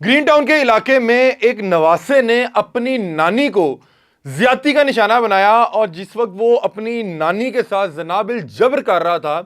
Green town के इलाके में एक नवासे ने अपनी नानी को ज्यादती का निशाना बनाया और जिस वक्त वो अपनी नानी के साथ जनाबिल जबर कर रहा था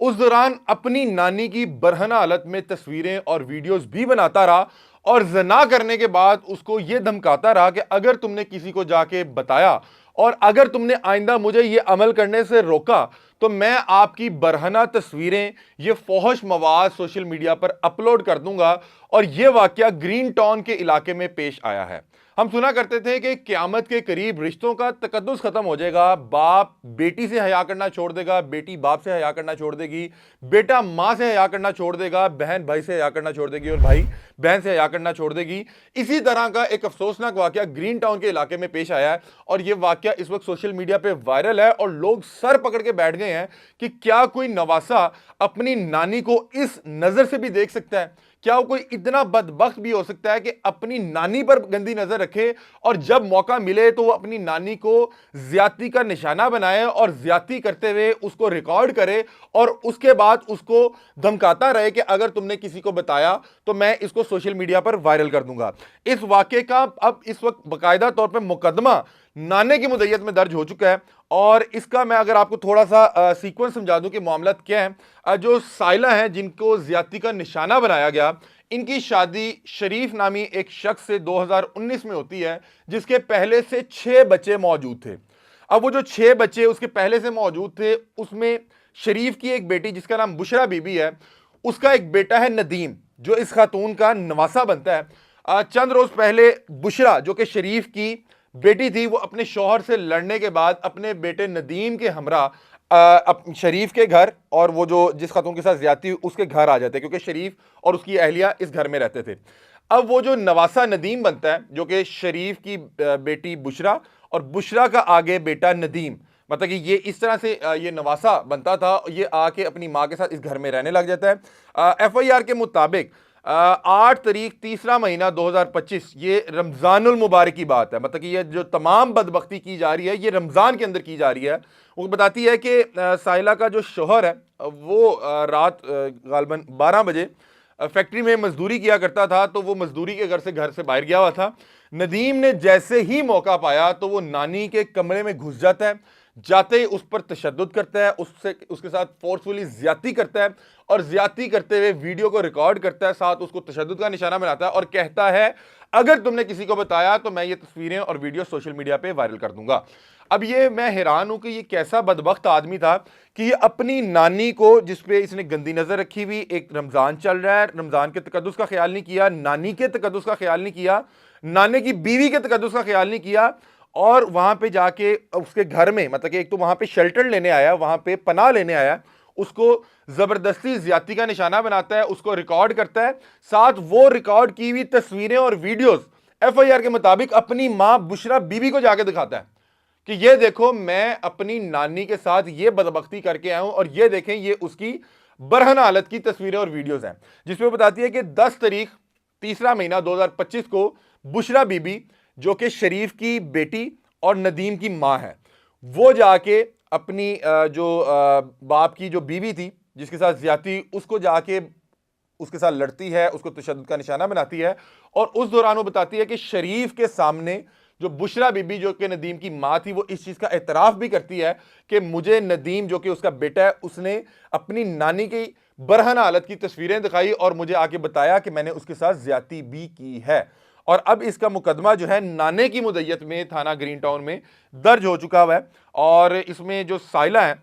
उस दौरान अपनी नानी की बरहना हालत में तस्वीरें और वीडियोस भी बनाता रहा और जना करने के बाद उसको यह धमकाता रहा कि अगर तुमने किसी को जाके बताया और अगर तुमने आइंदा मुझे यह अमल करने से रोका तो मैं आपकी बरहना तस्वीरें ये फौहश मवाद सोशल मीडिया पर अपलोड कर दूंगा। और यह वाकया ग्रीन टाउन के इलाके में पेश आया है। हम सुना करते थे कि क़यामत के करीब रिश्तों का तकद्दुस खत्म हो जाएगा, बाप बेटी से हया करना छोड़ देगा, बेटी बाप से हया करना छोड़ देगी, बेटा माँ से हया करना छोड़ देगा, बहन भाई से हया करना छोड़ देगी और भाई बहन से हया करना छोड़ देगी। इसी तरह का एक अफसोसनाक वाकया ग्रीन टाउन के इलाके में पेश आया है और यह वाकया इस वक्त सोशल मीडिया पे वायरल है और लोग सर पकड़ के बैठ गए हैं कि क्या कोई नवासा अपनी नानी को इस नजर से भी देख सकता है? क्या वो कोई इतना बदबख्त भी हो सकता है कि अपनी नानी पर गंदी नजर रखे और जब मौका मिले तो वो अपनी नानी को ज्यादती का निशाना बनाए और ज्यादती करते हुए उसको रिकॉर्ड करे और उसके बाद उसको धमकाता रहे कि अगर तुमने किसी को बताया तो मैं इसको सोशल मीडिया पर वायरल कर दूंगा। इस वाकये का अब इस वक्त बाकायदा तौर पर मुकदमा नाने की मुद्दत में दर्ज हो चुका है और इसका मैं अगर आपको थोड़ा सा सीक्वेंस समझा दूं कि मामला क्या है। जो साइला हैं जिनको ज्यादती का निशाना बनाया गया, इनकी शादी शरीफ नामी एक शख्स से 2019 में होती है जिसके पहले से 6 बच्चे मौजूद थे। अब वो जो 6 बच्चे उसके पहले से मौजूद थे उसमें शरीफ की एक बेटी जिसका नाम बुशरा बीबी है, उसका एक बेटा है नदीम जो इस खातून का नवासा बनता है। चंद रोज पहले बुशरा जो कि शरीफ की बेटी थी वो अपने शौहर से लड़ने के बाद अपने बेटे नदीम के हमरा शरीफ के घर और वो जो जिस खातून के साथ ज्यादती हुई उसके घर आ जाते क्योंकि शरीफ और उसकी अहलिया इस घर में रहते थे। अब वो जो नवासा नदीम बनता है जो कि शरीफ की बेटी बुशरा और बुशरा का आगे बेटा नदीम, मतलब कि ये इस तरह से ये नवासा बनता था, ये आके अपनी माँ के साथ इस घर में रहने लग जाता है। FIR के मुताबिक 8 तारीख तीसरा महीना 2025 ये रमजानुल मुबारक की बात है, मतलब कि ये जो तमाम बदबख्ती की जा रही है ये रमजान के अंदर की जा रही है। वो बताती है कि साइला का जो शोहर है वो रात गालबन 12 बजे फैक्ट्री में मजदूरी किया करता था, तो वो मजदूरी के घर से बाहर गया हुआ था। नदीम ने जैसे ही मौका पाया तो वो नानी के कमरे में घुस जाता है, जाते ही उस पर तशद्दुद करता है, उसके साथ फोर्सफुली ज्यादती करता है और ज्यादती करते हुए वीडियो को रिकॉर्ड करता है, साथ उसको तशद्दुद का निशाना बनाता है और कहता है अगर तुमने किसी को बताया तो मैं ये तस्वीरें और वीडियो सोशल मीडिया पे वायरल कर दूंगा। अब ये मैं हैरान हूं कि ये कैसा बदबख्त आदमी था कि ये अपनी नानी को जिसपे इसने गंदी नजर रखी हुई, एक रमजान चल रहा है, रमजान के तकद्दुस का ख्याल नहीं किया, नानी के तकद्दुस का ख्याल नहीं किया, नाने की बीवी के तकद्दुस का ख्याल नहीं किया और वहां पे जाके उसके घर में, मतलब कि एक तो वहां पे शेल्टर लेने आया, वहां पे पनाह लेने आया, उसको जबरदस्ती ज्यादती का निशाना बनाता है, उसको रिकॉर्ड करता है, साथ वो रिकॉर्ड की हुई तस्वीरें और वीडियोस FIR के मुताबिक अपनी मां बुशरा बीबी को जाके दिखाता है कि ये देखो मैं अपनी नानी के साथ ये बदबख्ती करके आया हूं और ये देखें ये उसकी बरहन हालत की तस्वीरें और वीडियोस हैं, जिसमें बताती है कि 10 तारीख तीसरा महीना 2025 को बुशरा बीबी जो कि शरीफ की बेटी और नदीम की मां है, वो जाके अपनी जो बाप की जो बीवी थी जिसके साथ ज्यादती, उसको जाके उसके साथ लड़ती है, उसको तशद्दुद का निशाना बनाती है और उस दौरान वो बताती है कि शरीफ के सामने जो बुशरा बीबी जो कि नदीम की मां थी वो इस चीज का एतराफ भी करती है कि मुझे नदीम जो कि उसका बेटा है उसने अपनी नानी की बरहन हालत की तस्वीरें दिखाई और मुझे आके बताया कि मैंने उसके साथ ज्यादती भी की है। और अब इसका मुकदमा जो है नाने की मुद्दत में थाना ग्रीन टाउन में दर्ज हो चुका हुआ है और इसमें जो साइला है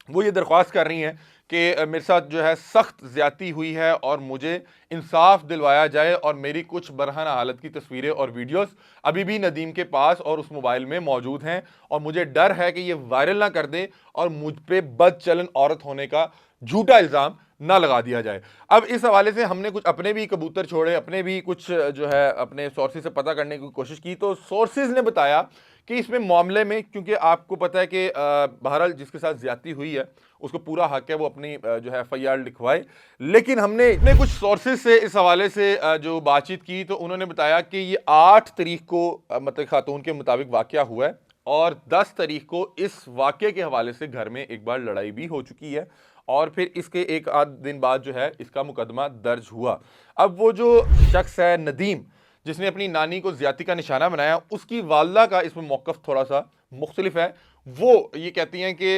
वो ये दरख्वास्त कर रही हैं कि मेरे साथ जो है सख्त ज्यादती हुई है और मुझे इंसाफ दिलवाया जाए और मेरी कुछ बरहन हालत की तस्वीरें और वीडियोस अभी भी नदीम के पास और उस मोबाइल में मौजूद हैं और मुझे डर है कि ये वायरल ना कर दे और मुझ पे बदचलन औरत होने का झूठा इल्ज़ाम ना लगा दिया जाए। अब इस हवाले से हमने कुछ अपने भी कबूतर छोड़े, अपने भी कुछ जो है अपने सोर्सेज से पता करने की कोशिश की, तो सोर्सेज ने बताया कि इसमें मामले में, क्योंकि आपको पता है कि बहरहाल जिसके साथ ज्यादती हुई है उसको पूरा हक है वो अपनी जो है FIR लिखवाए, लेकिन हमने इतने कुछ सोर्सेज से इस हवाले से जो बातचीत की तो उन्होंने बताया कि ये 8 तारीख को मतलब खातून के मुताबिक वाकया हुआ है और 10 तारीख को इस वाकये के हवाले से घर में एक बार लड़ाई भी हो चुकी है और फिर इसके एक आध दिन बाद जो है इसका मुकदमा दर्ज हुआ। अब वो जो शख्स है नदीम, जिसने अपनी नानी को ज्यादती का निशाना बनाया, उसकी वालदा का इसमें मौक़िफ़ थोड़ा सा मुख्तलिफ है। वो ये कहती हैं कि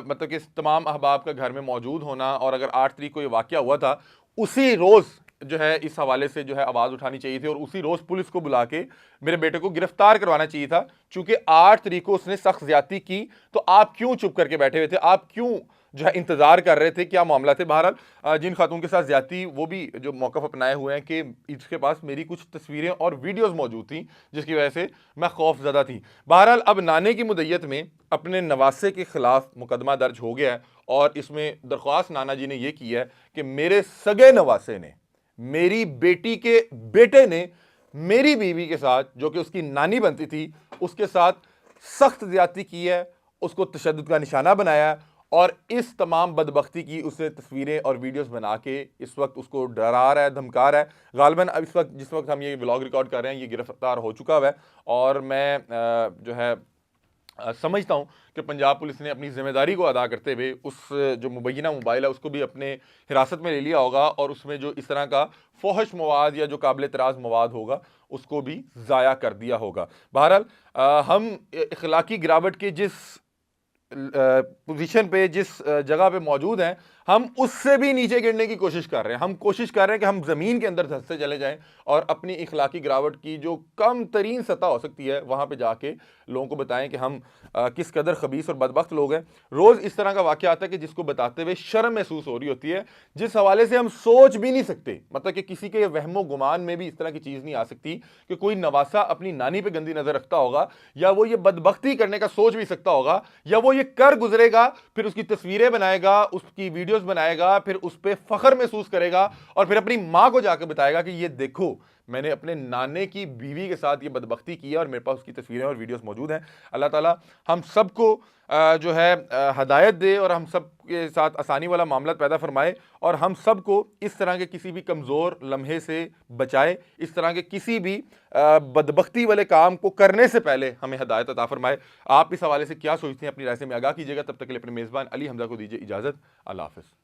मतलब कि तमाम अहबाब का घर में मौजूद होना, और अगर 8 तारीख को ये वाक़या हुआ था, उसी रोज़ जो है इस हवाले से जो है आवाज़ उठानी चाहिए थी और उसी रोज़ पुलिस को बुला के मेरे बेटे को गिरफ्तार करवाना चाहिए था। चूंकि 8 तारीख को उसने सख्त ज्यादती की, तो आप क्यों चुप करके बैठे हुए थे? आप क्यों जो है इंतजार कर रहे थे? क्या मामला थे? बहरहाल जिन खातून के साथ ज्यादती, वो भी जो मौक़िफ़ अपनाए हुए हैं कि इसके पास मेरी कुछ तस्वीरें और वीडियोस मौजूद थी, जिसकी वजह से मैं खौफजदा थी। बहरहाल अब नाने की मुद्दत में अपने नवासे के खिलाफ मुकदमा दर्ज हो गया है और इसमें दरख्वास्त नाना जी ने यह की है कि मेरे सगे नवासे ने, मेरी बेटी के बेटे ने मेरी बीवी के साथ, जो कि उसकी नानी बनती थी, उसके साथ सख्त ज्यादती की है, उसको तशद्दुद का निशाना बनाया है और इस तमाम बदबख्ती की उसने तस्वीरें और वीडियोस बना के इस वक्त उसको डरा रहा है, धमका रहा है। गालिबन अब इस वक्त जिस वक्त हम ये व्लॉग रिकॉर्ड कर रहे हैं, ये गिरफ्तार हो चुका हुआ है और मैं जो है समझता हूँ कि पंजाब पुलिस ने अपनी जिम्मेदारी को अदा करते हुए उस जो मुबैना मोबाइल है उसको भी अपने हिरासत में ले लिया होगा और उसमें जो इस तरह का फोहश मवाद या जो काबिल एतराज़ मवाद होगा उसको भी ज़ाया कर दिया होगा। बहरहाल हम इखलाकी गिरावट के जिस पोजीशन पे, जिस जगह पे मौजूद हैं, हम उससे भी नीचे गिरने की कोशिश कर रहे हैं। हम कोशिश कर रहे हैं कि हम ज़मीन के अंदर धंसते चले जाएं और अपनी इखलाकी गिरावट की जो कम तरीन सतह हो सकती है वहाँ पे जाके लोगों को बताएं कि हम किस कदर खबीस और बदबख्त लोग हैं। रोज़ इस तरह का वाक़या आता है कि जिसको बताते हुए शर्म महसूस हो रही होती है, जिस हवाले से हम सोच भी नहीं सकते। मतलब कि किसी के वहमो गुमान में भी इस तरह की चीज़ नहीं आ सकती कि कोई नवासा अपनी नानी पे गंदी नज़र रखता होगा, या वो ये बदबख्ती करने का सोच भी सकता होगा, या वो ये कर गुजरेगा, फिर उसकी तस्वीरें बनाएगा, उसकी वीडियोस बनाएगा, फिर उस पर फख्र महसूस करेगा और फिर अपनी माँ को जाकर बताएगा कि ये देखो, मैंने अपने नाने की बीवी के साथ ये बदबख्ती की है और मेरे पास उसकी तस्वीरें और वीडियोस मौजूद हैं। अल्लाह ताला हम सबको जो है हदायत दे और हम सब के साथ आसानी वाला मामला पैदा फरमाए और हम सबको इस तरह के किसी भी कमज़ोर लम्हे से बचाए, इस तरह के किसी भी बदबख्ती वाले काम को करने से पहले हमें हदायत अता फरमाए। आप इस हवाले से क्या सोचते हैं? अपनी राय से में आगाह कीजिएगा। तब तक के लिए अपने मेज़बान अली हमजा को दीजिए इजाज़त। अल्लाह हाफ़िज़।